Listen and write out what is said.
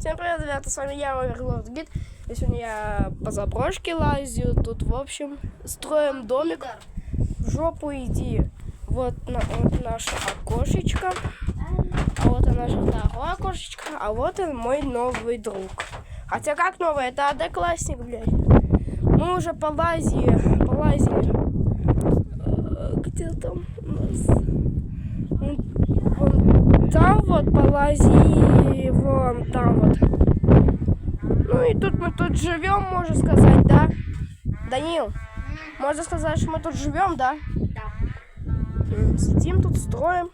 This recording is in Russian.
Всем привет, ребята, с вами я, Оверлорд Гид. И сегодня я по заброшке лазю. Тут, в общем, строим домик. В жопу иди. Вот, вот наше окошечко. А вот и наше второе окошечко. А вот и мой новый друг. Хотя как новый? Это одноклассник, блядь. Мы уже полазили. Где там у нас? Вон там вот полазили. Вон там вот. Ну и тут мы тут живем, можно сказать, да? Данил, можно сказать, что мы тут живем, да? Да. Сидим тут, строим.